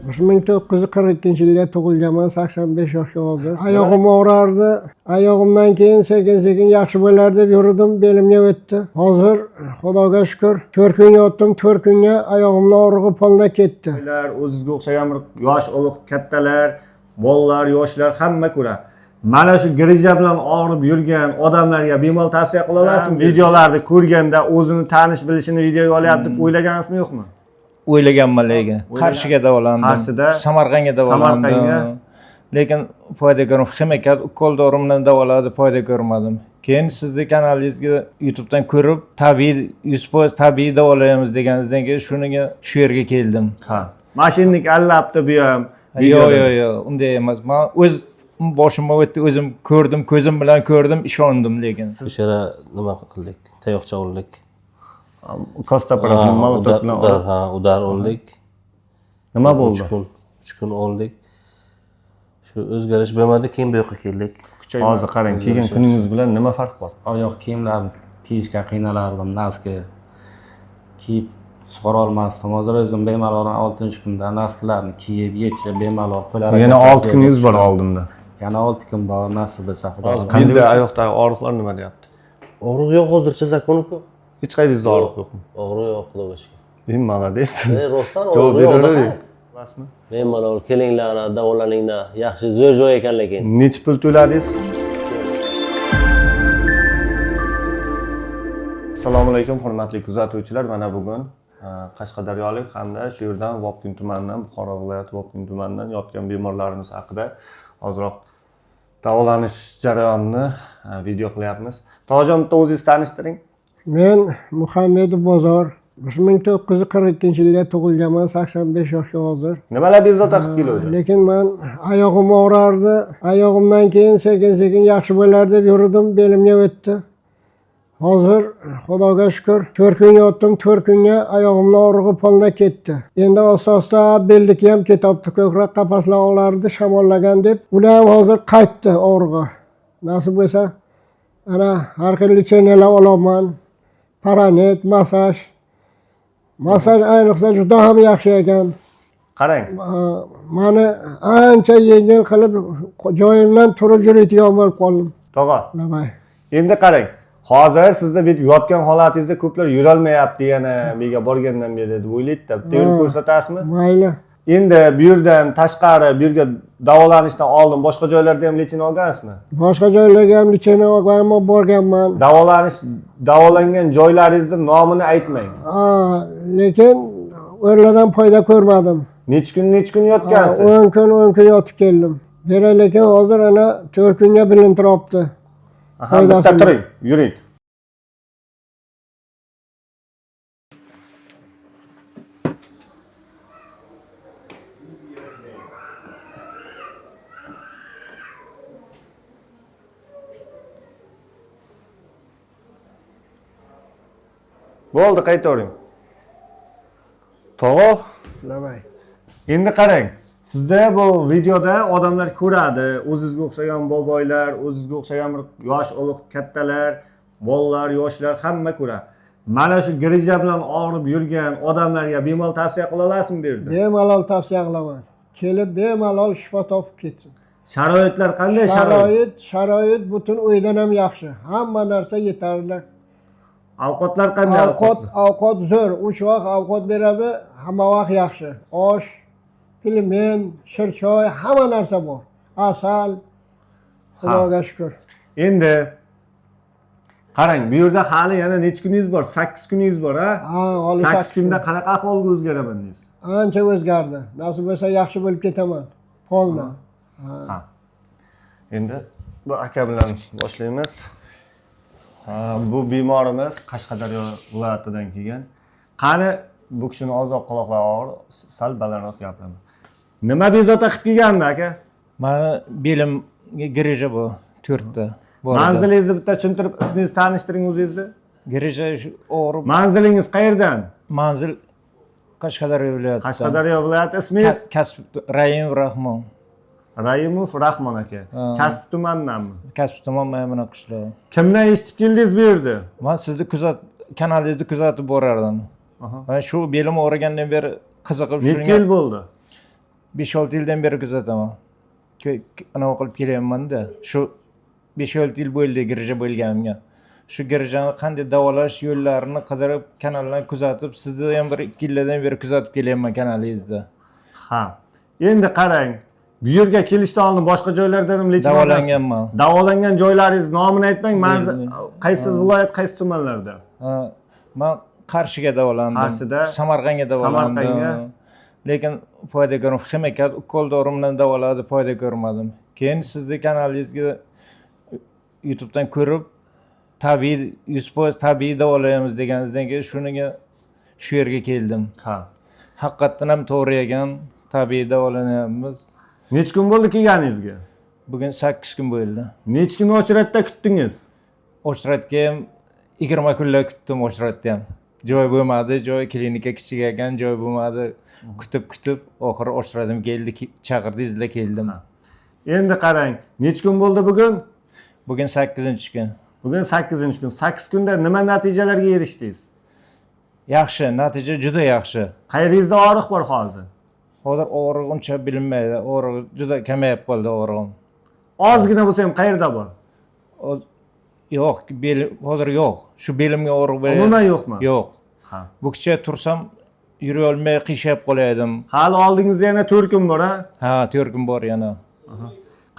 1942-yilda tug'ilganman, 85 yoshga hozir. Oyog'im og'rardi. Oyog'imdan keyin sekin-sekin yaxshi bo'lar deb yurdim, belimga o'tdi. Hozir Xudoga shukr 4 kun yotdim, 4 kunga oyog'imning og'rig'i polda ketdi. O'zingizga o'xshagan bir yosh ulug' kattalar, bolalar, yoshlar hamma ko'radi. Mana shu grija bilan og'rib yurgan odamlarga bemalol tavsiya qila olasizmi? Videolarni ko'rganda o'zini tanish bilishini videoga olyapti deb o'ylagansizmi yo'qmi? O'ylaganman lekin Qarshiga davolandim. Qarshida Samarqandga davolandim. Lekin foyda ko'rmadim. Ximikat ukol dori bilan davoladi, foyda ko'rmadim. Keyin sizni kanalingizga YouTube'dan ko'rib, tabiiy 100% tabiiy davolaymiz deganingizdan keyin shuniga shu yerga keldim. Ha. Mashinnik allabdi bu ham. Yo'q, unday emas. Men o'z boshimga o'tdi, o'zim ko'rdim, ko'zim bilan ko'rdim, ishondim lekin. O'sha yerga nima qildik? Tayoqcha oldik. Kosta bilan molotot bilan udar oldik. Nima bo'ldi? 3 kun oldik. Shu o'zgarish bo'lmadi, keyin bu yoqqa keldik. Hozir qarang, kiygan kuningiz bilan nima farq bor? Oyoq kiyimlarni kiyishga qiynalardim, naski kiyib sug'ora olmasdim. Hozir o'zim bemalol 6-kunda naskilarni kiyib, yechib bemalol qo'ylar. Yana 6 kuningiz bor oldinda. Yana 6 kun bor, nasib bo'lsa Xudo. Qanday oyoqdagi og'riqlar nima deyapti? Og'riq yo'q hozircha zakon-ku. Hech qaydingizda og'riq yo'qmi? Og'riq yo'q, Xudoga shukr. Molodets. Rostdan javob beravering. Bemalol kelinglar, davolaninglar. Yaxshi zo'r ekan lekin. Necha pul to'ladingiz? Assalomu alaykum hurmatli kuzatuvchilar. Mana bugun Qashqadaryolik hamda shu yerdan Vobkent tumanidan, Buxoro viloyati Vobkent tumanidan yotgan bemorlarimiz haqida ozroq davolanish jarayonini video qilyapmiz. To'g'jon, o'zingizni tanishtiring. Men Muhammedov Bozor. 1942-yilda tug'ilganman, 85 yoshga hozir. Nimalar bezovta qilib keluvdi? Lekin men oyog'im og'rardi. Oyog'imdan keyin sekin-sekin yaxshi bo'lar deb yurdim, belimga o'tdi. Hozir Xudoga shukr 4 kun yotdim, 4 kunga oyog'imning og'rig'i polda ketdi. Endi asta-asta beldiki ham ketyapti, ko'krak qafaslar og'rardi, shamollagan deb. Ular ham hozir qaytdi og'rig'i. Nasib bo'lsa, ana har xil lichenelar olaman. Paranet, massaj. Massaj ayniqsa juda ham yaxshi ekan. Qarang. Meni ancha yengil qilib joyimdan turib yuradigan bo'lib qoldim. Tog'a. Nima? Endi qarang. Hozir sizda yotgan holatingizda ko'plar yurolmayapti yana menga borgandan beri deb o'ylaydi-da. Terib ko'rsatasizmi? Mayli. Endi bu yerdan tashqari, bu yerga davolanishdan oldin boshqa joylarda ham lechini olgansizmi? Boshqa joylarga ham lechini olganman, borganman. Davolangan joylaringizning nomini aytmang. Lekin o'rlardan foyda ko'rmadim. Necha kun yotgansiz? 10 kun yotib keldim. Lekin hozir ana 4 kunga bilintiribdi. Bitta turing, yuring. Bo'ldi, qaytavering. To'g'ri. Nima? Endi qarang. Sizda bu videoda odamlar ko'radi, o'zingizga o'xshagan boboylar, o'zingizga o'xshagan bir yosh ulug' kattalar, bolalar, yoshlar hamma ko'radi. Mana shu grija bilan og'rib yurgan odamlarga bemalol tavsiya qila olasizmi bu yerda? Bemalol tavsiya qilaman. Kelib bemalol shifo topib ketsin. Sharoitlar qanday? Sharoit butun uydan ham yaxshi. Hamma narsa yetarli. Ovqatlar qanday? Ovqat zo'r. 3 vaqt ovqat beradi, hamma vaqt yaxshi. Osh, pilmen, shirchoy, hamma narsa bor. Asal. Xudoga shukr. Endi qarang, bu yerda hali yana necha kuningiz bor? 8 kuningiz bor, ha? 8 kunda qanaqa ahvolga o'zgaraman deysiz? Ancha o'zgardi. Nasib bo'lsa yaxshi bo'lib ketaman. Polda. Ha. Endi bu aka bilan boshlaymiz. Bu bemorimiz Qashqadaryo viloyatidan kelgan. Qani bu kishini ozoq quloqlari og'ir, sal balandroq gapiraman. Nima bezovta qilib kelgandi aka? Meni belimga grija bu 4 ta. Manzilingizni bitta tushuntirib, ismingizni tanishtiring o'zingizni. Grija og'rib. Manzilingiz qayerdan? Manzil Qashqadaryo viloyati. Qashqadaryo viloyati, ismingiz? Kasb Rayimov Rahmon. Rayimov Rahmon aka. Kasb tumandanmi? Kasb tuman Maymuna qishlog'i. Kimdan eshitib keldingiz bu yerda? Men sizni kanalingizni kuzatib borardim. Men shu belim og'rigandan beri qiziqib Necha yil bo'ldi? 5-6 yildan beri kuzataman. Anavi qilib kelyapman-da. Shu 5-6 yil bo'ldi girija bo'lganimga. Shu girijani qanday davolash yo'llarini qidirib, kanallarni kuzatib, sizni ham bir 2 yildan beri kuzatib kelyapman kanalingizda. Ha. Endi qarang. Bu yerga kelishdan oldin boshqa joylardan ham lekin Davolanganman. Davolangan joylaringiz nomini aytmang. Qaysi viloyat, qaysi tumanlarda? Men Qarshiga davolandim. Qarshida, Samarqandga davolandim. Samarqandga. Lekin foyda ko'rmadim. Ximikat ukol dori bilan davoladi, foyda ko'rmadim. Keyin sizni kanalingizga YouTube'dan ko'rib, tabiiy 100% tabiiy davolaymiz deganingizdan keyin shuniga shu yerga keldim. Ha. Haqiqatdan ham to'g'ri ekan, tabiiy davolanyapmiz. Necha kun bo'ldi kelganingizga? Bugun 8 kun bo'ldi. Necha kun Ochratda kutdingiz? Ochratga ham 20 kunlar kutdim Ochratda ham. Joy bo'lmadi, joy klinika kichik ekan, joy bo'lmadi. Kutib, oxiri Ochratim keldi, chaqirdingizlar keldim. Endi qarang, necha kun bo'ldi bugun? Bugun 8-kun. Bugun 8-kun. 8 kunda nima natijalarga erishdingiz? Yaxshi, natija juda yaxshi. Qayeringizda og'riq bor hozir? Hozir og'riq uncha bilinmaydi. Og'riq juda kamayib qoldi og'rig'im. Ozgina bo'lsa ham qayerda bor? Yo'q, hozir yo'q. Shu belimga og'riq bor. Umuman yo'qmi? Yo'q. Ha. Bu kichik tursam yura olmay qiyshab qolaydim. Hali oldingizda yana 4 kun bor, ha? Ha, 4 kun bor yana.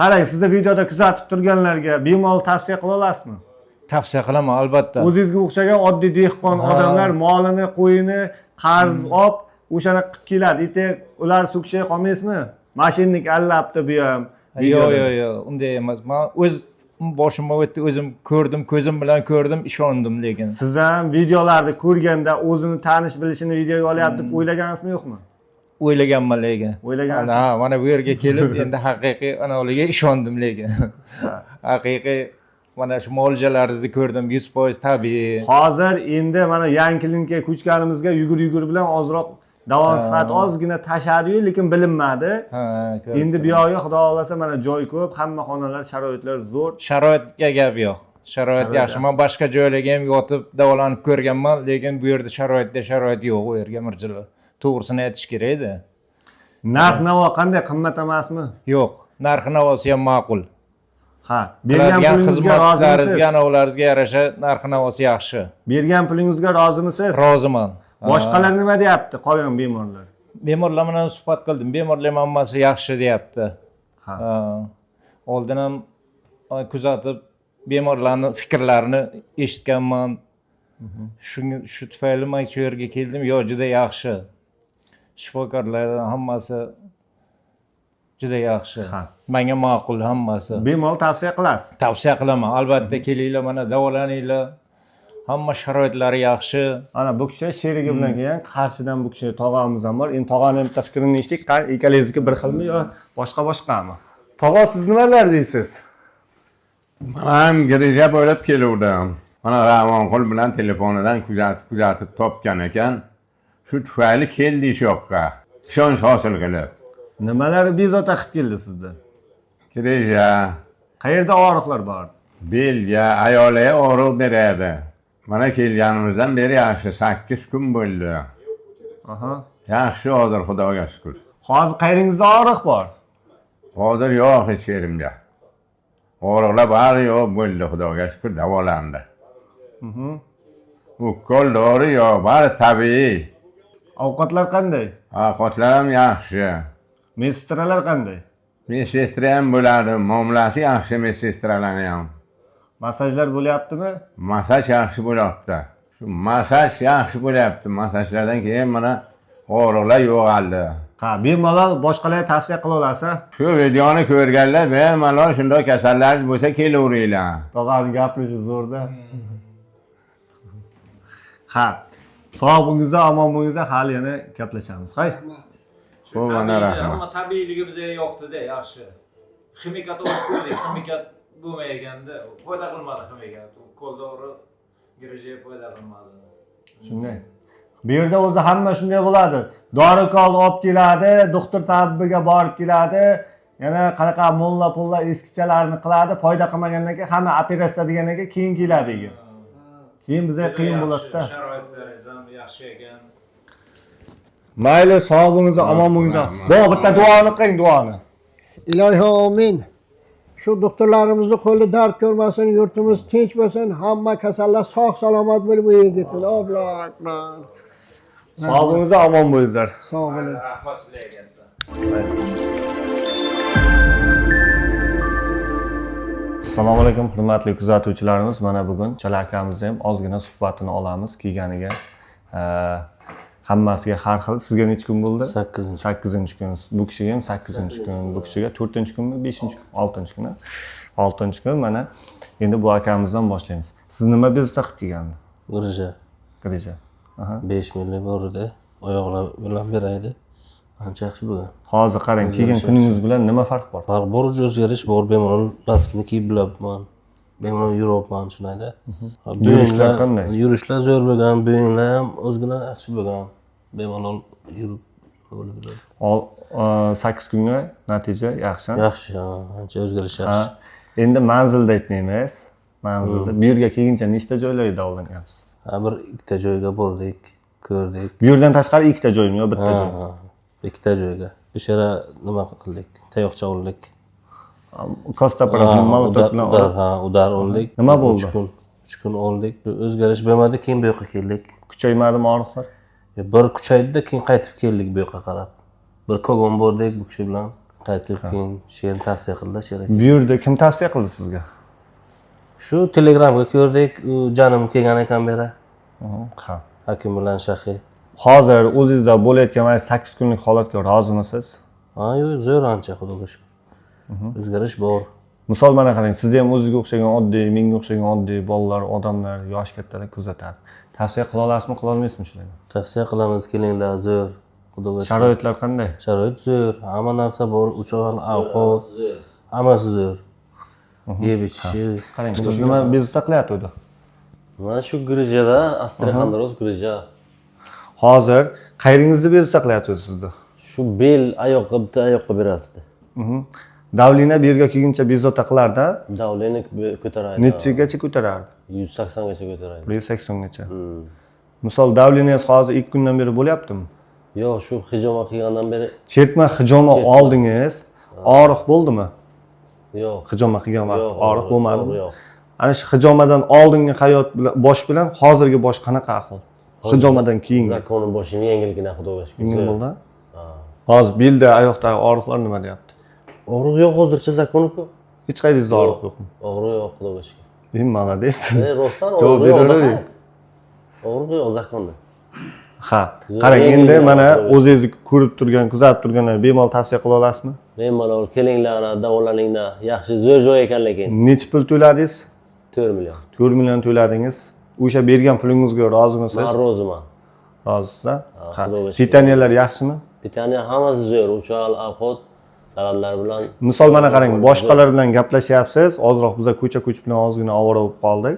Qarang, sizni videoda kuzatib turganlarga bemalol tavsiya qila olasizmi? Tavsiya qilaman albatta. O'zingizga o'xshagan oddiy dehqon odamlar molini, qo'yini qarz olib, o'shani qilib keladi. Ite ular so'kishay qolmaysizmi? Mashinnik allabdi bu ham. Yo'q, unday emas. Men o'z boshimga o'tdi, o'zim ko'rdim, ko'zim bilan ko'rdim, ishondim lekin. Siz ham videolarni ko'rganda o'zini tanish bilishini videoga olyapti deb o'ylagansizmi, yo'qmi? O'ylaganman lekin. O'ylagansiz. Ha, mana bu yerga kelib endi haqiqiy anavliga ishondim lekin. Haqiqiy mana shu mo'ljalaringizni ko'rdim, 100% tabiiy. Hozir endi mana yangi klinika ko'chganimizga yugur bilan ozroq davo sifati ozgina tashadi-yu, lekin bilinmadi. Endi bu yoqqa xudo xolasa mana joy ko'p, hamma xonalar, sharoitlar zo'r. Sharoitga gap yo'q. Sharoit yaxshi. Men boshqa joylarga ham yotib davolanib ko'rganman, lekin bu yerda sharoit yo'q, u yerga mirjilar. To'g'risini aytish kerak-da. Narx-navo qanday, qimmat emasmi? Yo'q, narx-navosi ham ma'qul. Ha, bergan pulingizga rozimisiz? Xizmatlaringizga yarasha narx-navosi yaxshi. Bergan pulingizga rozimisiz? Roziman. Boshqalar nima deyapti, qolgan bemorlar? Bemorlar bilan suhbat qildim. Bemorlar hammasi yaxshi deyapti. Ha. Oldin ham kuzatib bemorlarning fikrlarini eshitganman. Shu tufayli men shu yerga keldim. Yo, juda yaxshi. Shifokorlar hammasi juda yaxshi. Menga ma'qul hammasi. Bemalol tavsiya qilasiz? Tavsiya qilaman. Albatta kelinglar, mana davolaninglar. Hamma sharoitlari yaxshi. Ana bu kishi sherigi bilan kelgan, Qarshidan bu kishi tog'amiz ham bor. Endi tog'aning bitta fikrini eshitdik. Ikkalaringizniki bir xilmi yo boshqami? Tog'a, siz nimalar deysiz? Men ham girija bo'lib keluvdim. Mana Rahmonqul bilan telefonidan kuzatib topgan ekan. Shu tufayli keldi shu yoqqa. Ishonch hosil qilib. Nimalar bezovta qilib keldi sizda? Girija, Qayerda og'riqlar bor? belga, ayolga og'riq beradi. Mana kelganimizdan beri yaxshi, 8 kun bo'ldi. Aha. Yaxshi hozir Xudoga shukr. Hozir qayeringizda og'riq bor? Hozir yo'q hech yerimda. Og'riqlar bari yo'q bo'ldi, Xudoga shukr, davolandi. Ukol dori yo'q, bari tabiiy. Ovqatlar qanday? Ovqatlar ham yaxshi. Medsestralar qanday? Medsetra ham bo'ladi, muomalasi yaxshi medsestralarning ham. Masajlar bo'lyaptimi? Masaj yaxshi bo'lyapti. Shu masaj yaxshi bo'lyapti. Masajlardan keyin mana og'riqlar yo'qoldi. Ha, bemalol boshqalarga tavsiya qila olasiz. Shu videoni ko'rganlar bemalol shunday kasallar bo'lsa kelaveringlar. Tog'ani gapirishi zo'rda. Ha. Sog' bo'lingizlar, omon bo'lingizlar, hali yana gaplashamiz. Hay. Xo'p, mana rahmat. Ammo tabiiyligi bizga yo'qdi-da, yaxshi. Ximikat olib ko'rdik, ximikat bo'lmaganda foyda qilmadi ximikat. Qo'ldori girija foyda qilmadi. Shunday. Bu yerda o'zi hamma shunday bo'ladi. Dori-kol olib keladi, doktor tabibbiga borib keladi, yana qanaqa mulla-pulla eskichalarni qiladi, foyda qilmagandan keyin hamma operatsiya degandan keyin keladi. Keyin bizga qiyin bo'ladi-da. Sharoitlaringiz ham yaxshi ekan. Mayli, sog' bo'linglar, omon bo'linglar. Bu bitta duoni qiling, duoni. Ilohi omin. Shu doktorlarimizni qo'li dard ko'rmasin, yurtimiz tinch bo'lsin, hamma kasallar sog' salomat bo'lib uyiga ketsin. Allohu akbar. Sog' bo'linglar, omon bo'linglar. Sog' bo'ling. Rahmat sizlarga. Assalomu alaykum hurmatli kuzatuvchilarimiz. Mana bugun Chala akamizni ham ozgina suhbatini olamiz kiyganiga. Hammasiga har xil. Sizga necha kun bo'ldi? 8-chi. 8-kun. Bu kishiga ham 8-kun. Bu kishiga 4-kunmi, 5-kun, 6-kun. 6-kun. Mana endi bu akamizdan boshlaymiz. Siz nima bezda qilib kelgandi? Grija. Grija. Aha. 5 milli bor edi. Oyoqlar bilan beraydi. Ancha yaxshi bo'lgan. Hozir qarang, kiygan kuningiz bilan nima farq bor? Farq bor, o'zgarish bor. Bemalol laskini kiyib bilaman. Bemalol yuribman shunday. Yurishlar qanday? Yurishlar zo'r bo'lgan, bo'yinlar ham ozgina yaxshi bo'lgan. Bemalol yurib bo'ladi. 8 kunga natija yaxshi. Yaxshi, ancha o'zgarish yaxshi. Endi manzilda aytmaymiz. Manzilda bu yerga kelguncha nechta joylarga davolangansiz? Bir ikkita joyga bordik, ko'rdik. Bu yerdan tashqari ikkita joymi yo bitta joy? Ikkita joyga. O'sha yerda nima qildik? Tayoqcha oldik. Kosta molotov bilan udar oldik. Nima bo'ldi? 3 kun oldik. O'zgarish bo'lmadi, keyin bu yoqqa keldik. Kuchaymadimi og'riqlar? Bir kuchaydi-da, keyin qaytib keldik bu yoqqa qarab. Bir kogon bordik bu kishi bilan. Qaytib keyin sherni tavsiya qildi, sherak. Bu yerda kim tavsiya qildi sizga? Shu Telegramga ko'rdik, u janim kelgan ekan bera. Ha. Hakim bilan Shahi. Hozir o'zingizda bo'layotgan mana 8 kunlik holatga rozimisiz? Yo'q, zo'r ancha xudoga shukr. O'zgarish bor. Misol mana qarang, sizga ham o'zingizga o'xshagan oddiy, menga o'xshagan oddiy bolalar, odamlar, yosh kattalar kuzatadi. Tavsiya qila olasizmi, qila olmaysizmi shularga? Tavsiya qilamiz, kelinglar, zo'r. Xudoga shukr. Sharoitlar qanday? Sharoit zo'r, hamma narsa bor, uchoq, ovqat, hammasi zo'r. Yeb ichishi. Qarang, siz nima bezovta qilyapti? Mana shu grijada, Astraxandroz grija. Hozir qayeringizni bezovta qilyapti sizni? Shu bel oyoqqa bitta oyoqqa berasizda. Davlina bu yerga kelguncha bezovta qilarda, Davleni ko'taradi. nechigacha ko'tarardi? 180 gacha ko'taradi. 180 gacha. Misol davlinangiz hozir 2 kundan beri bo'lyaptimi? Yo'q, shu hijoma qilgandan beri Chertma hijoma oldingiz, og'riq bo'ldimi? yo'q. Hijoma qilgan vaqt og'riq bo'lmadimi? Yo'q. Ana shu hijomadan oldingi hayot bilan bosh bilan hozirgi bosh qanaqa ahvol? Hijomadan keyin Zakoni boshim yengilgina xudoga shukr. yengil bo'ldi. Hozir belda, oyoqdagi og'riqlar nima deyapti? Og'riq yo'q hozircha zakoni-ku. Hech qayeringizda og'riq yo'qmi? Og'riq yo'q xudoga shukr. Молодец. Rostdan Javob og'riq yo'q. beravering. Og'riq yo'q zakonda. Ha, qarang endi mana o'zingiz ko'rib turgan, kuzatib turganlar bemalol tavsiya qila olasizmi? Bemalol kelinglar, davolaninglar. Yaxshi zo'r joy ekan lekin. Necha pul to'ladingiz? 4 million. 4 million to'ladingiz. O'sha bergan pulingizga rozimisiz? Men roziman. Rozisiz? Ha. Xudoga shukr. Pitaniyalar yaxshimi? Pitaniya hammasi zo'r, o'chal, ovqat, salatlar bilan. Misol mana qarang, boshqalar bilan gaplashyapsiz. Hozirroq biz ko'cha-ko'ch bilan ozgina ovora bo'lib qoldik.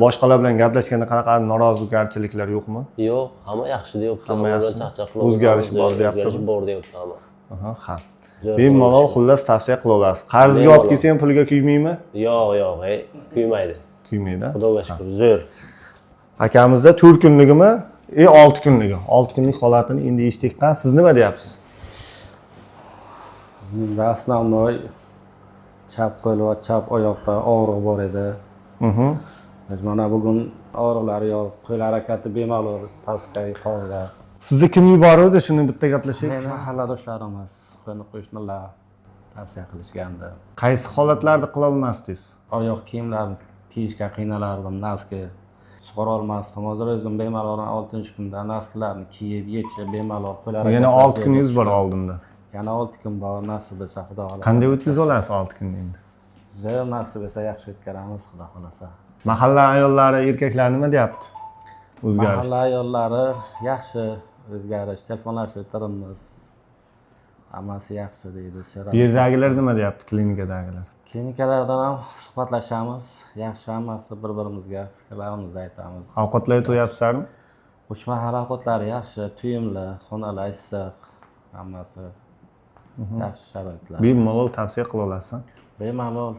Boshqalar bilan gaplashganda qanaqa norozilik, garchiliklar yo'qmi? Yo'q, hamma yaxshi deyapti. Hamma yaxshi. Charchab qilamiz. O'zgarish bor deyapti. O'zgarish bor deyapti hamma. Ha. Bemalol xullas tavsiya qila olasiz. Qarzga olib kelsa ham pulga kuymaydimi? Yo'q, kuymaydi. Kuymaydi. Xudoga shukr, zo'r. Akamizda 4 kunligimi? 6 kunligi. 6 kunlik holatini endi eshitdik. Siz nima deyapsiz? Основной chap qo'l va chap oyoqda og'riq bor edi. Mana bugun og'riqlari yo'q, qo'l harakati bemalol pastga qoldi. Sizni kim yubordi? Shuni bitta gaplashaylik. Meni mahalladoshlarim, qo'ni qo'shnilar tavsiya qilishgandi. Qaysi holatlarda qila olmasdingiz? Oyoq kiyimlarni kiyishga qiynalardim, naski sug'ora olmasdim. Hozir o'zim bemalol 6-kunda naskilarni kiyib, yechib bemalol qo'l harakati. Yana 6 kuningiz bor oldinda. Yana 6 kun bor, nasib bo'lsa Xudo xolasa. Qanday o'tkaza olasiz 6 kunni endi? Zo'r nasib bo'lsa yaxshi o'tkazamiz Xudo xolasa. Mahalla ayollari, erkaklar nima deyapti? O'zgarish. Mahalla ayollari yaxshi o'zgarish, telefonlashib o'tiramiz. Hammasi yaxshi deydi. Bu yerdagilar nima deyapti, klinikadagilar? Klinikalardan ham suhbatlashamiz. Yaxshi hammasi bir-birimizga fikrlarimizni aytamiz. Ovqatlar to'yapsizlarmi? Uch mahal ovqatlari yaxshi, tuyimli, xonalar issiq, hammasi yaxshi sharoitlar. Bemalol tavsiya qila olasiz. Bemalol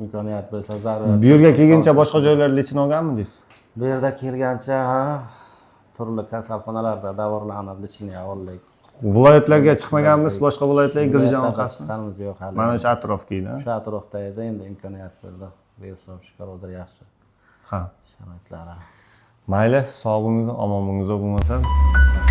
imkoniyat bo'lsa zarur. Bu yerga kelguncha boshqa joylarda lechin olganmidingiz? Bu yerda kelgancha turli kasalxonalarda davolanib, lecheniya oldik. Viloyatlarga chiqmaganmiz, boshqa viloyatlarga Girjon orqasi. Chiqqanimiz yo'q hali. Mana shu atrofgina. Shu atrofda edi, endi imkoniyat bo'ldi. Behisob shukr, hozir yaxshi Ha. sharoitlari. Mayli, sog' bo'linglar, omon bo'linglar bo'lmasa.